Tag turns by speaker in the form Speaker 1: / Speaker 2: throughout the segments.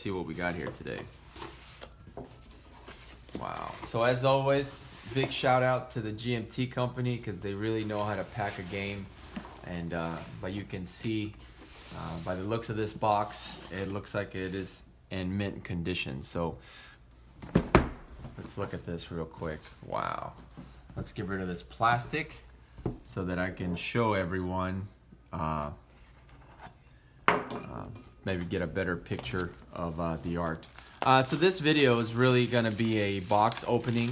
Speaker 1: See what we got here today. Wow. So as always, big shout out to the GMT company because they really know how to pack a game. And but you can see by the looks of this box, it looks like it is in mint condition. So let's look at this real quick. Wow. Let's get rid of this plastic so that I can show everyone, maybe get a better picture of the art. So this video is really gonna be a box opening,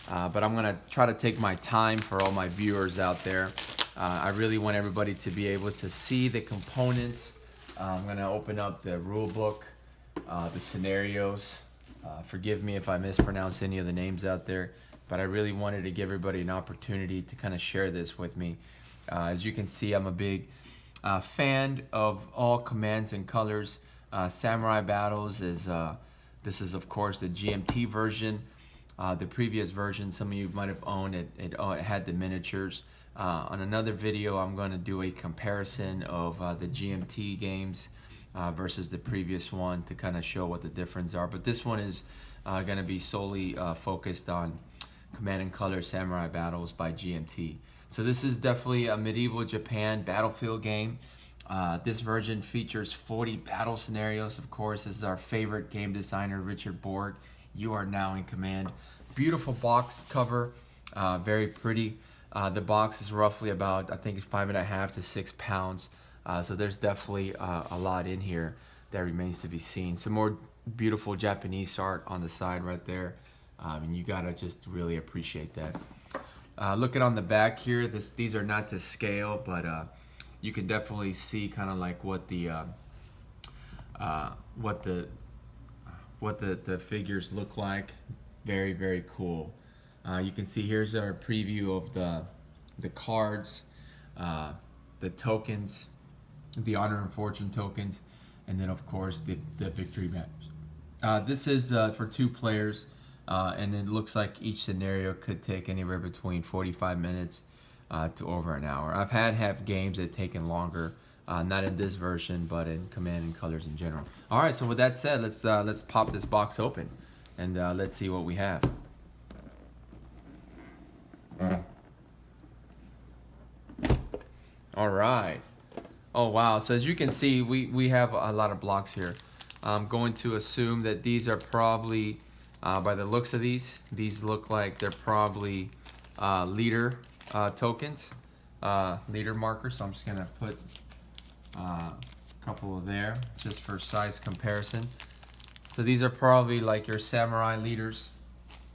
Speaker 1: but I'm gonna try to take my time for all my viewers out there. I really want everybody to be able to see the components. I'm gonna open up the rule book, the scenarios. Forgive me if I mispronounce any of the names out there, but I really wanted to give everybody an opportunity to kind of share this with me. As you can see, I'm a big fan of all commands and colors. Samurai Battles is this is of course the GMT version. The previous version, some of you might have owned it. It had the miniatures. On another video, I'm going to do a comparison of the GMT games versus the previous one to kind of show what the difference are. But this one is going to be solely focused on Command and Color Samurai Battles by GMT. So this is definitely a medieval Japan battlefield game. This version features 40 battle scenarios. Of course, this is our favorite game designer, Richard Borg. You are now in command. Beautiful box cover, very pretty. The box is roughly about, I think it's 5.5 to 6 pounds. So there's definitely a lot in here that remains to be seen. Some more beautiful Japanese art on the side right there. And you gotta just really appreciate that. Looking on the back here, these are not to scale, but you can definitely see kind of like what the figures look like. Very, very cool. You can see here's our preview of the cards, the tokens, the honor and fortune tokens, and then of course the victory maps. This is for 2 players, and it looks like each scenario could take anywhere between 45 minutes to over an hour. I've had games that taken longer, not in this version, but in Command and Colors in general. All right, so with that said, let's pop this box open, and let's see what we have. All right. Oh wow. So as you can see, we have a lot of blocks here. I'm going to assume that these are probably, by the looks of these look like they're probably leader tokens, leader markers. So I'm just gonna put a couple of there just for size comparison. So these are probably like your samurai leaders,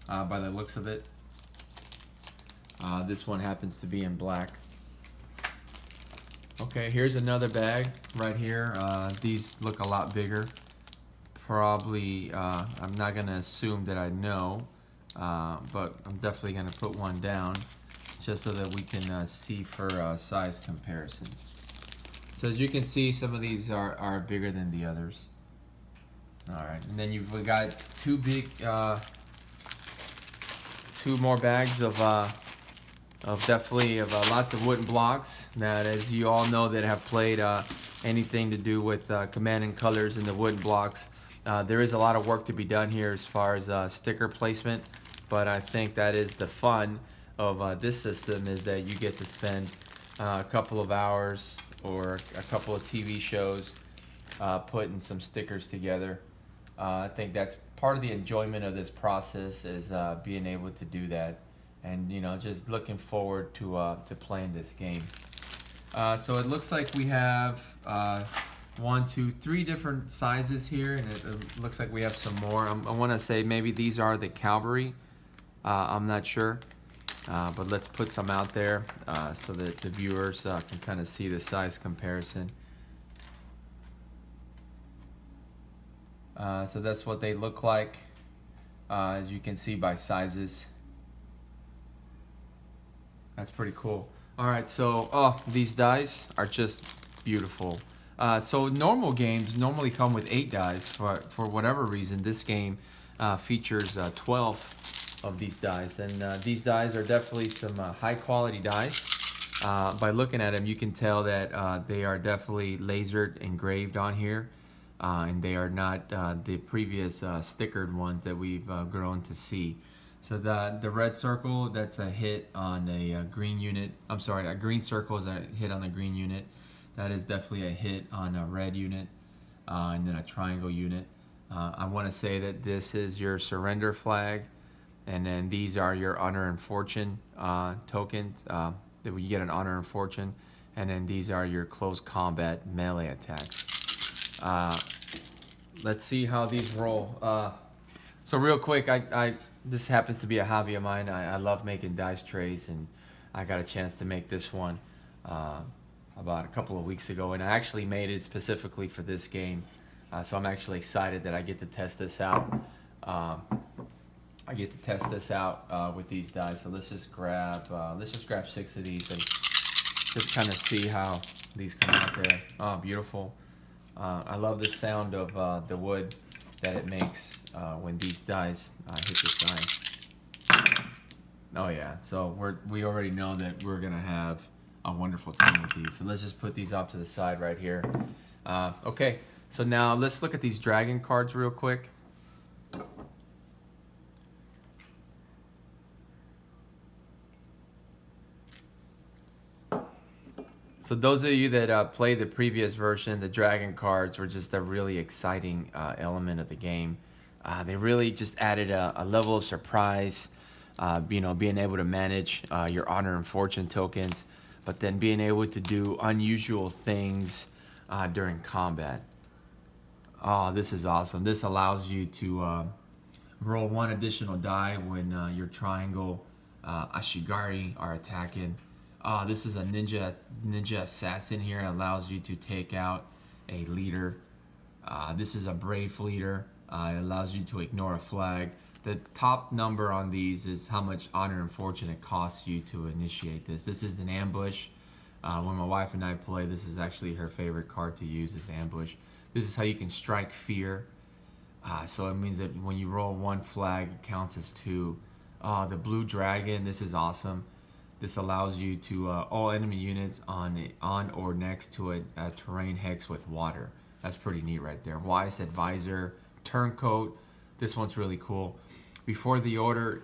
Speaker 1: by the looks of it. This one happens to be in black. Okay, here's another bag right here. These look a lot bigger. Probably, I'm not gonna assume that I know, but I'm definitely gonna put one down just so that we can see for size comparison. So as you can see, some of these are bigger than the others. All right, and then you've got 2 more bags of lots of wooden blocks. Now, as you all know that have played anything to do with Command and Colors and the wooden blocks, there is a lot of work to be done here as far as sticker placement, but I think that is the fun of this system, is that you get to spend a couple of hours or a couple of TV shows putting some stickers together. I think that's part of the enjoyment of this process, is being able to do that, and just looking forward to playing this game. So it looks like we have 1, 2, 3 different sizes here, and it looks like we have some more. I want to say maybe these are the cavalry. I'm not sure, but let's put some out there so that the viewers can kind of see the size comparison. So that's what they look like, as you can see by sizes. That's pretty cool. All right, so these dice are just beautiful. So normal games normally come with 8 dice. For whatever reason, this game features 12 of these dice, and these dice are definitely some high quality dice. By looking at them, you can tell that they are definitely lasered engraved on here. and they are not the previous stickered ones that we've grown to see. So the red circle, that's a hit on a green unit. I'm sorry, a green circle is a hit on a green unit. That is definitely a hit on a red unit, and then a triangle unit. I want to say that this is your surrender flag, and then these are your honor and fortune tokens. That you get an honor and fortune, and then these are your close combat melee attacks. Let's see how these roll. So real quick, this happens to be a hobby of mine. I love making dice trays, and I got a chance to make this one about a couple of weeks ago, and I actually made it specifically for this game. So I'm actually excited that I get to test this out. With these dice. So let's just grab 6 of these and just kind of see how these come out there. Oh, beautiful. I love the sound of the wood that it makes when these dice hit the side. Oh yeah, so we already know that we're gonna have a wonderful time with these. So let's just put these off to the side right here. Okay, so now let's look at these dragon cards real quick. So those of you that played the previous version, the dragon cards were just a really exciting element of the game. They really just added a level of surprise, being able to manage your honor and fortune tokens, but then being able to do unusual things during combat. Oh, this is awesome. This allows you to roll 1 additional die when your triangle Ashigari are attacking. This is a ninja assassin here. It allows you to take out a leader. This is a brave leader. It allows you to ignore a flag. The top number on these is how much honor and fortune it costs you to initiate this. This is an ambush. When my wife and I play, this is actually her favorite card to use, is ambush. This is how you can strike fear. So it means that when you roll 1 flag, it counts as 2. The blue dragon, this is awesome. This allows you to all enemy units on or next to a terrain hex with water. That's pretty neat right there. Wise advisor, turncoat. This one's really cool. Before the order,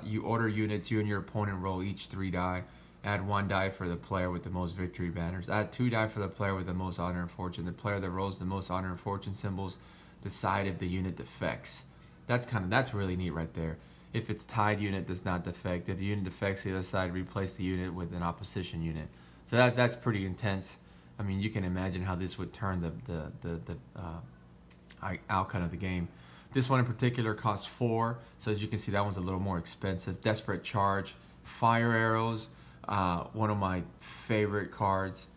Speaker 1: you order units. You and your opponent roll each 3 die. Add 1 die for the player with the most victory banners. Add 2 die for the player with the most honor and fortune. The player that rolls the most honor and fortune symbols decide if the unit defects. That's really neat right there. If it's tied, unit does not defect. If the unit defects, the other side replace the unit with an opposition unit. So that's pretty intense. I mean, you can imagine how this would turn the outcome of the game. This one in particular costs 4, so as you can see, that one's a little more expensive. Desperate Charge, Fire Arrows, one of my favorite cards.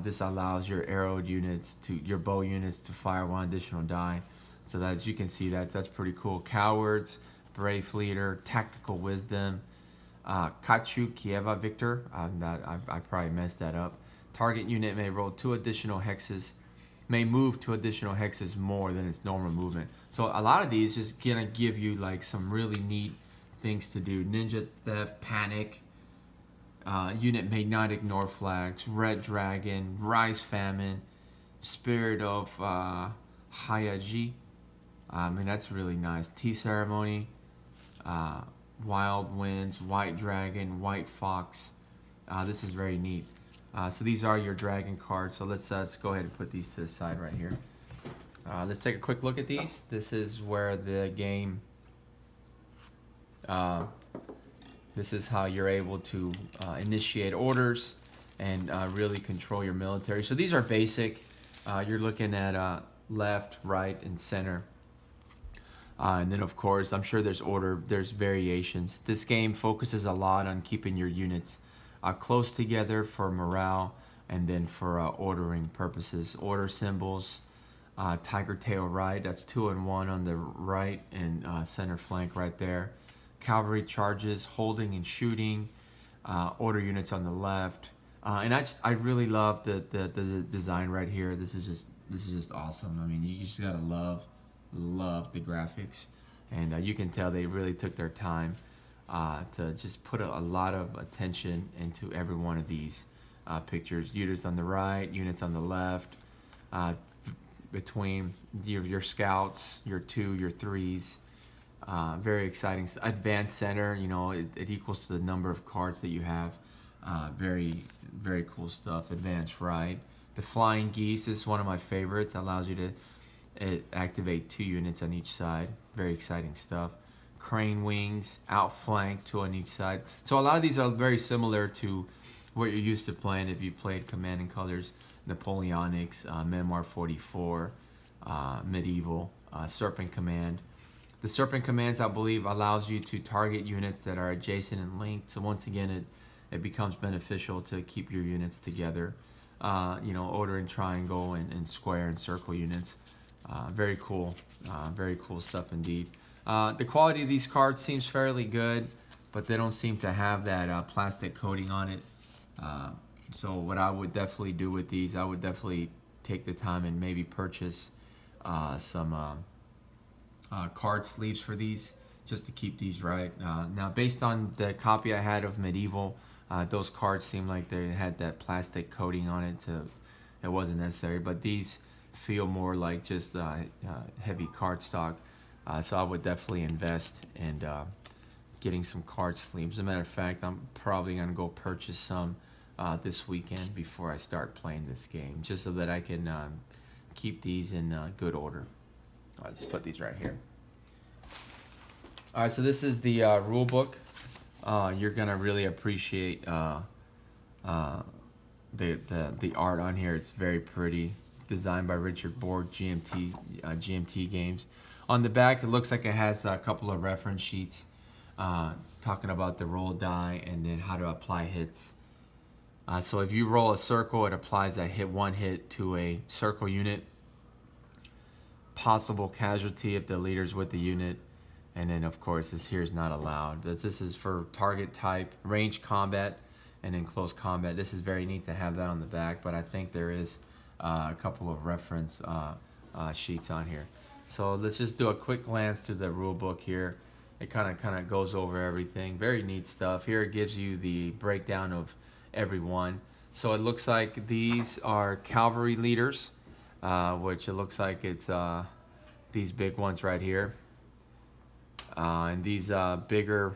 Speaker 1: This allows your arrowed units your bow units to fire 1 additional die. So that, as you can see, that's pretty cool. Cowards, Brave Leader, Tactical Wisdom, Kachu Kieva Victor. I probably messed that up. Target unit may roll 2 additional hexes, may move 2 additional hexes more than its normal movement. So a lot of these just gonna give you like some really neat things to do. Ninja Theft, Panic. Unit may not ignore flags. Red Dragon, Rise Famine, Spirit of Hayaji. I mean, that's really nice. Tea Ceremony, Wild Winds, White Dragon, White Fox. This is very neat. So these are your dragon cards. So let's go ahead and put these to the side right here. Let's take a quick look at these. This is where the game, this is how you're able to initiate orders and really control your military. So these are basic. You're looking at left, right, and center. And then of course, I'm sure there's variations. This game focuses a lot on keeping your units close together for morale and then for ordering purposes. Order symbols, Tiger Tail right, that's 2 and 1 on the right and center flank right there. Cavalry charges, holding and shooting, order units on the left. And I really love the design right here. This is just awesome. I mean, you just gotta love the graphics, and you can tell they really took their time to just put a lot of attention into every one of these pictures. Units on the right, units on the left. between your scouts, your 2, your 3s. Very exciting. Advanced center, you know, it equals to the number of cards that you have. Very, very cool stuff. Advanced ride. The flying geese is one of my favorites. Allows you to activate 2 units on each side. Very exciting stuff. Crane wings, outflank, 2 on each side. So a lot of these are very similar to what you're used to playing if you played Command and Colors, Napoleonics, Memoir 44, Medieval, Serpent Command. The Serpent Commands, I believe, allows you to target units that are adjacent and linked. So once again, it becomes beneficial to keep your units together. You know, order and triangle and square and circle units. Very cool stuff indeed. The quality of these cards seems fairly good, but they don't seem to have that plastic coating on it. So what I would definitely do with these, I would definitely take the time and maybe purchase some card sleeves for these, just to keep these right. Now, based on the copy I had of Medieval, those cards seemed like they had that plastic coating on it, so it wasn't necessary. But these feel more like just heavy cardstock, so I would definitely invest in getting some card sleeves. As a matter of fact, I'm probably gonna go purchase some this weekend before I start playing this game, just so that I can keep these in good order. Let's put these right here. All right, so this is the rule book. You're gonna really appreciate the art on here. It's very pretty. Designed by Richard Borg, GMT Games. On the back, it looks like it has a couple of reference sheets talking about the roll die and then how to apply hits. So if you roll a circle, it applies a one hit to a circle unit. Possible casualty if the leader's with the unit. And then, of course, this here is not allowed. This is for target type, range combat, and then close combat. This is very neat to have that on the back, but I think there is a couple of reference sheets on here. So let's just do a quick glance through the rule book here. It kind of goes over everything. Very neat stuff. Here it gives you the breakdown of every one. So it looks like these are cavalry leaders, which it looks like it's these big ones right here. And these bigger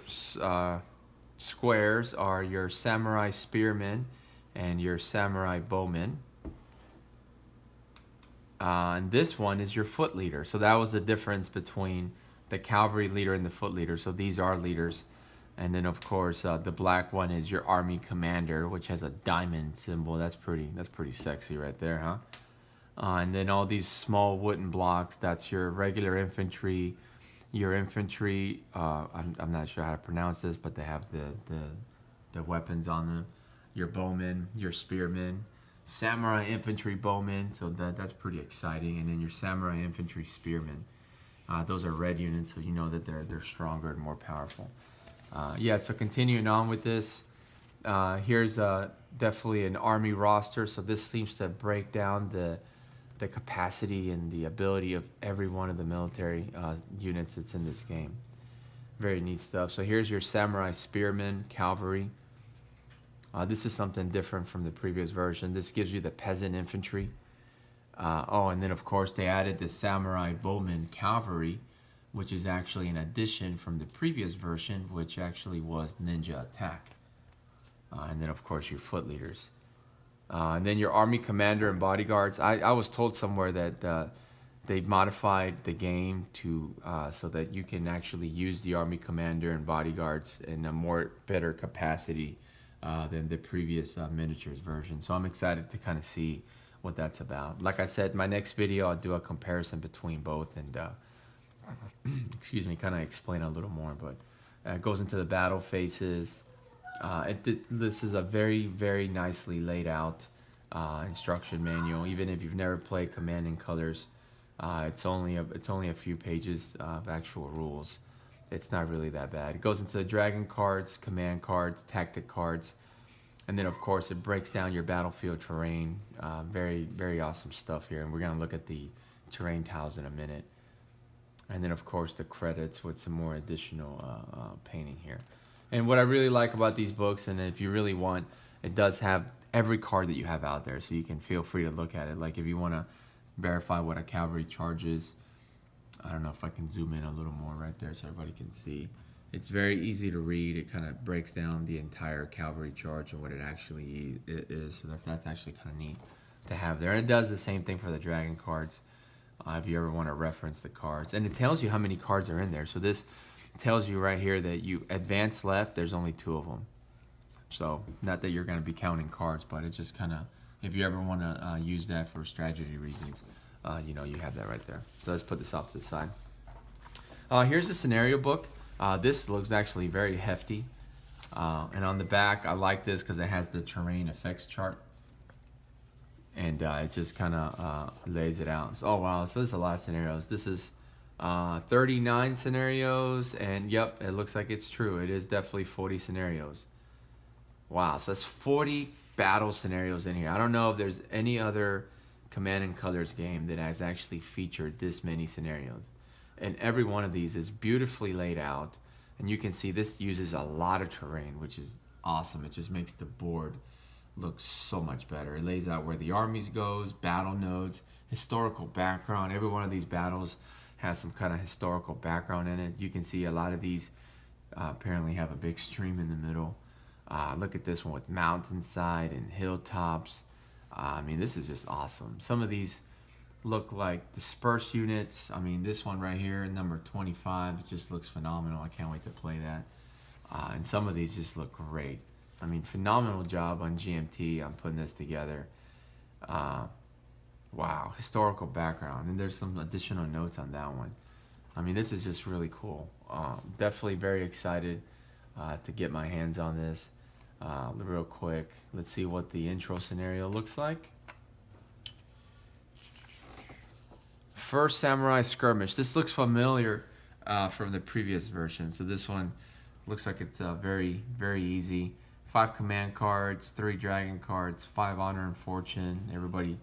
Speaker 1: squares are your samurai spearmen and your samurai bowmen. And this one is your foot leader. So that was the difference between the cavalry leader and the foot leader. So these are leaders. And then, of course, the black one is your army commander, which has a diamond symbol. That's pretty sexy right there, huh? And then all these small wooden blocks, that's your regular infantry. Your infantry, I'm not sure how to pronounce this, but they have the weapons on them. Your bowmen, your spearmen, samurai infantry bowmen, so that's pretty exciting. And then your samurai infantry spearmen. Those are red units, so you know that they're stronger and more powerful. Yeah, so continuing on with this, here's definitely an army roster. So this seems to break down the capacity and the ability of every one of the military units that's in this game. Very neat stuff. So here's your samurai spearmen, cavalry. This is something different from the previous version. This gives you the peasant infantry. And then of course they added the samurai bowman cavalry, which is actually an addition from the previous version, which actually was ninja attack. And then of course your foot leaders. And then your army commander and bodyguards. I was told somewhere that they modified the game to so that you can actually use the army commander and bodyguards in a better capacity than the previous miniatures version. So I'm excited to kind of see what that's about. Like I said, my next video I'll do a comparison between both and excuse me, kind of explain a little more. But it goes into the battle phases. This is a very, very nicely laid out instruction manual. Even if you've never played Command and Colors, it's only a few pages of actual rules. It's not really that bad. It goes into the dragon cards, command cards, tactic cards, and then of course it breaks down your battlefield terrain. Very, very awesome stuff here, and we're gonna look at the terrain tiles in a minute. And then of course the credits with some more additional painting here. And what I really like about these books, and if you really want, it does have every card that you have out there, so you can feel free to look at it. Like if you want to verify what a cavalry charge is. I don't know if I can zoom in a little more right there so everybody can see. It's very easy to read. It kind of breaks down the entire cavalry charge and what it actually is. So that's actually kind of neat to have there. And it does the same thing for the dragon cards. If you ever want to reference the cards. And it tells you how many cards are in there. So this tells you right here that you advance left, there's only 2 of them. So not that you're going to be counting cards, but it's just kind of, if you ever want to use that for strategy reasons, you know, you have that right there. So let's put this off to the side. Here's the scenario book. This looks actually very hefty. And on the back, I like this because it has the terrain effects chart. And it just kind of lays it out. So, oh, wow. So there's a lot of scenarios. This is 39 scenarios. And, yep, it looks like it's true. It is definitely 40 scenarios. Wow. So that's 40 battle scenarios in here. I don't know if there's any other Command and Colors game that has actually featured this many scenarios. And every one of these is beautifully laid out. And you can see this uses a lot of terrain, which is awesome. It just makes the board look so much better. It lays out where the armies goes, battle nodes, historical background. Every one of these battles has some kind of historical background in it. You can see a lot of these apparently have a big stream in the middle. Look at this one with mountainside and hilltops. I mean, this is just awesome. Some of these look like dispersed units. I mean, this one right here, number 25, it just looks phenomenal. I can't wait to play that. And some of these just look great. I mean, phenomenal job on GMT on putting this together. Wow, historical background. And there's some additional notes on that one. I mean, this is just really cool. Definitely very excited to get my hands on this. Real quick, let's see what the intro scenario looks like. First Samurai Skirmish. This looks familiar from the previous version. So this one looks like it's very, very easy. 5 command cards, 3 dragon cards, 5 honor and fortune. Everybody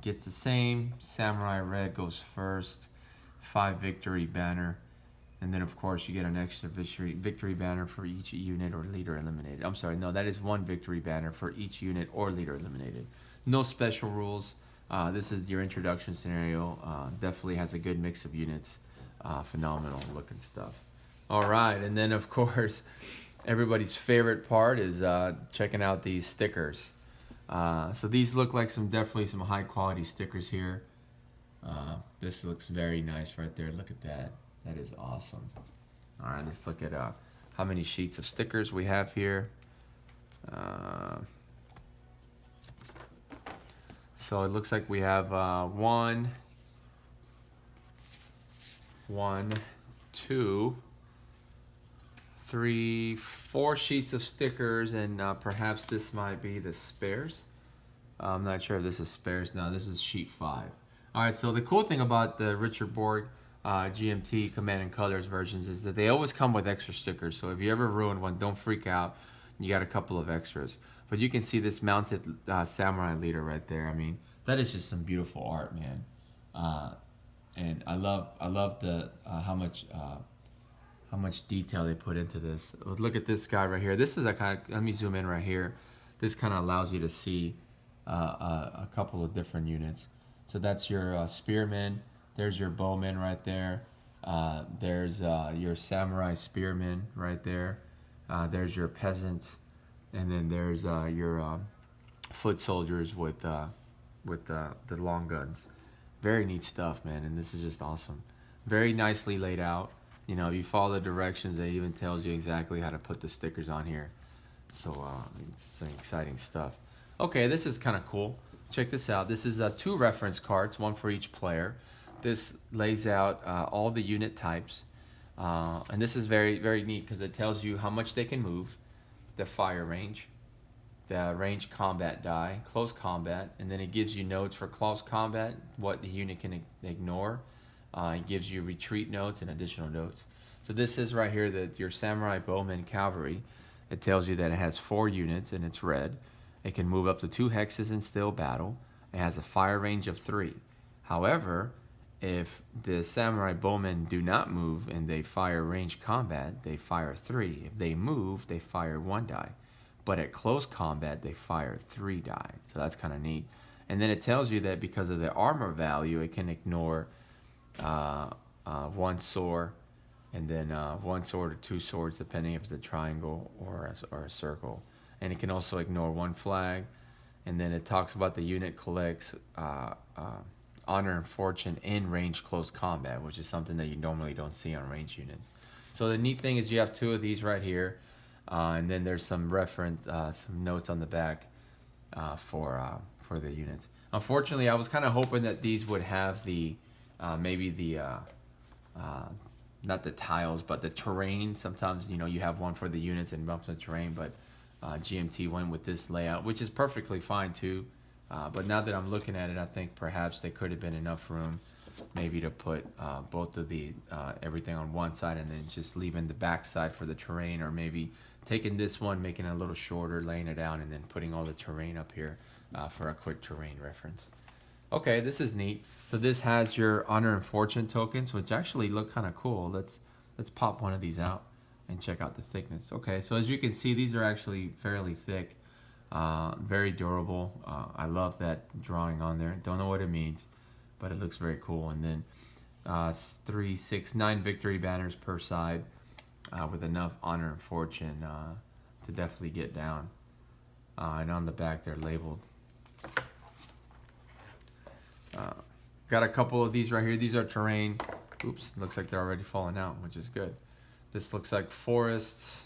Speaker 1: gets the same. Samurai Red goes first. 5 victory banner. And then, of course, you get an extra victory banner for each unit or leader eliminated. I'm sorry, no, that is 1 victory banner for each unit or leader eliminated. No special rules. This is your introduction scenario. Definitely has a good mix of units. Phenomenal looking stuff. All right, and then, of course, everybody's favorite part is checking out these stickers. So these look like definitely some high quality stickers here. This looks very nice right there. Look at that. That is awesome. All right, let's look at how many sheets of stickers we have here. So it looks like we have 1, 2, 3, 4 sheets of stickers, and perhaps this might be the spares. I'm not sure if this is spares. No, this is sheet 5. All right, so the cool thing about the Richard Borg GMT Command and Colors versions is that they always come with extra stickers. So if you ever ruin one, don't freak out. You got a couple of extras. But you can see this mounted samurai leader right there. I mean, that is just some beautiful art, man. And I love the how much detail they put into this. Look at this guy right here. This is a kind of, let me zoom in right here. This kind of allows you to see a couple of different units. So that's your spearmen. There's your bowman right there. There's your samurai spearmen right there. There's your peasants, and then there's your foot soldiers with the long guns. Very neat stuff, man, and this is just awesome. Very nicely laid out. You know, if you follow the directions, it even tells you exactly how to put the stickers on here. So it's some exciting stuff. Okay, this is kind of cool. Check this out. This is 2 reference cards, 1 for each player. This lays out all the unit types, and this is very, very neat because it tells you how much they can move, the fire range, the range combat die, close combat, and then it gives you notes for close combat, what the unit can ignore. It gives you retreat notes and additional notes. So this is right here that your Samurai Bowman Cavalry, it tells you that it has 4 units and it's red. It can move up to 2 hexes in still battle. It has a fire range of 3. However, if the Samurai Bowmen do not move and they fire range combat, they fire 3. If they move, they fire 1 die. But at close combat, they fire 3 die. So that's kind of neat. And then it tells you that because of the armor value, it can ignore one sword, and then one sword or two swords, depending if it's a triangle or a circle. And it can also ignore one flag. And then it talks about the unit collects honor and fortune in range close combat, which is something that you normally don't see on range units. So the neat thing is you have two of these right here, and then there's some reference, some notes on the back for the units. Unfortunately, I was kind of hoping that these would have the maybe the not the tiles, but the terrain. Sometimes you have one for the units and one for the terrain, but GMT went with this layout, which is perfectly fine too. But now that I'm looking at it, I think perhaps there could have been enough room maybe to put both of the everything on one side and then just leaving the back side for the terrain, or maybe taking this one, making it a little shorter, laying it down, and then putting all the terrain up here for a quick terrain reference. Okay, this is neat. So this has your honor and fortune tokens, which actually look kind of cool. Let's pop one of these out and check out the thickness. Okay, so as you can see, these are actually fairly thick, very durable. I love that drawing on there. Don't know what it means, but it looks very cool. And then 3, 6, 9 victory banners per side, with enough honor and fortune to definitely get down. And on the back, they're labeled. Got a couple of these right here. These are terrain. Oops, looks like they're already falling out, which is good. This looks like forests.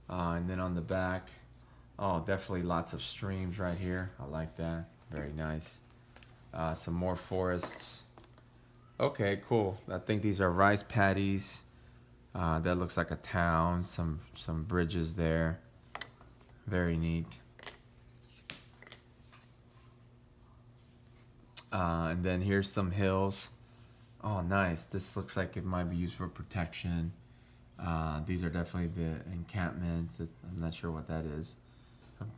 Speaker 1: And then on the back, oh, definitely lots of streams right here. I like that. Very nice. Some more forests. Okay, cool. I think these are rice paddies. That looks like a town. Some bridges there. Very neat. And then here's some hills. Oh, nice. This looks like it might be used for protection. These are definitely the encampments. I'm not sure what that is.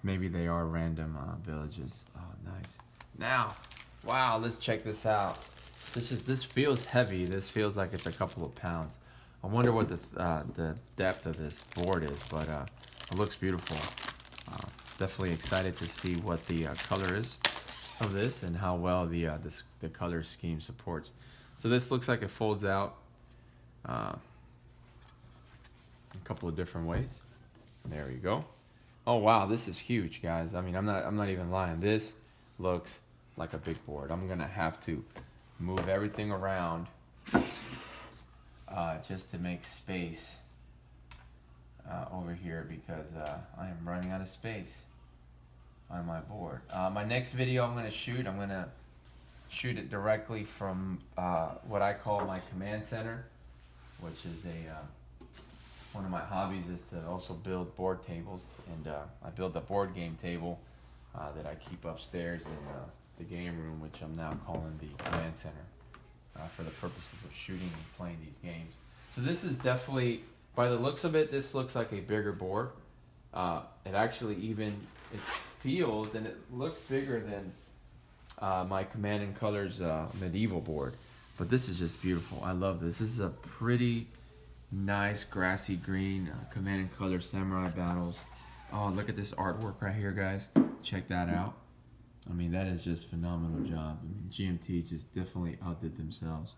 Speaker 1: Maybe they are random villages. Oh, nice. Now, wow, let's check this out. This feels heavy. This feels like it's a couple of pounds. I wonder what the depth of this board is, but it looks beautiful. Definitely excited to see what the color is of this and how well the color scheme supports. So this looks like it folds out a couple of different ways. There we go. Oh wow, this is huge, guys. I mean, I'm not even lying. This looks like a big board. I'm gonna have to move everything around just to make space over here, because I am running out of space on my board. My next video I'm gonna shoot it directly from what I call my command center, which is one of my hobbies is to also build board tables, and I built a board game table that I keep upstairs in the game room, which I'm now calling the command center for the purposes of shooting and playing these games. So this is definitely, by the looks of it, this looks like a bigger board. It actually it feels and it looks bigger than my Command and Colors medieval board. But this is just beautiful. I love this. This is a pretty nice grassy green Command and Colors Samurai Battles. Oh, look at this artwork right here, guys. Check that out. I mean, that is just phenomenal job. I mean, GMT just definitely outdid themselves.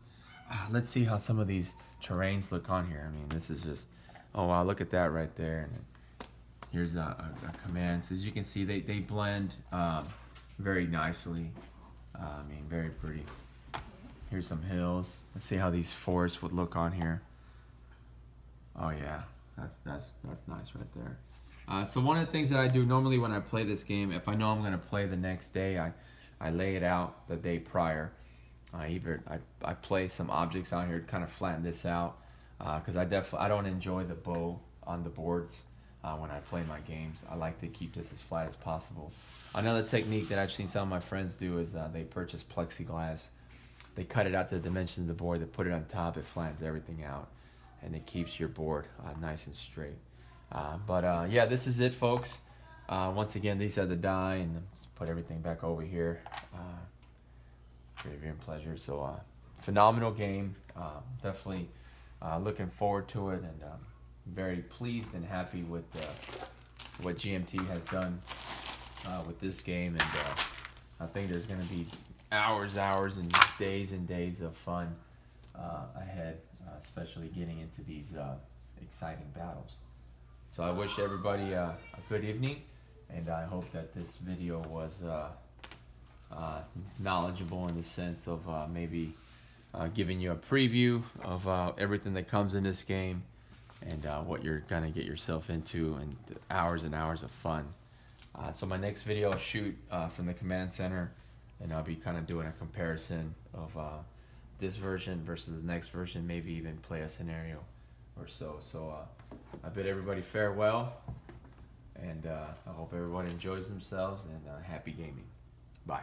Speaker 1: Let's see how some of these terrains look on here. I mean, this is just, oh wow, look at that right there. And here's a command. So as you can see, they blend very nicely. I mean, very pretty. Here's some hills. Let's see how these forests would look on here. Oh yeah, that's nice right there. So one of the things that I do normally when I play this game, if I know I'm gonna play the next day, I lay it out the day prior. I place some objects on here to kind of flatten this out, because I don't enjoy the bow on the boards when I play my games. I like to keep this as flat as possible. Another technique that I've seen some of my friends do is they purchase plexiglass. They cut it out to the dimensions of the board, they put it on top, it flattens everything out, and it keeps your board nice and straight. Yeah, this is it, folks. Once again, these are the die, and let's put everything back over here. Very pleasure. So phenomenal game. Definitely looking forward to it, and very pleased and happy with what GMT has done with this game, and I think there's going to be hours and days of fun ahead, especially getting into these exciting battles. So I wish everybody a good evening, and I hope that this video was knowledgeable in the sense of maybe giving you a preview of everything that comes in this game and what you're gonna get yourself into, and hours and hours of fun. So my next video I'll shoot from the command center, and I'll be kind of doing a comparison of this version versus the next version, maybe even play a scenario or so. So I bid everybody farewell, and I hope everybody enjoys themselves, and happy gaming. Bye.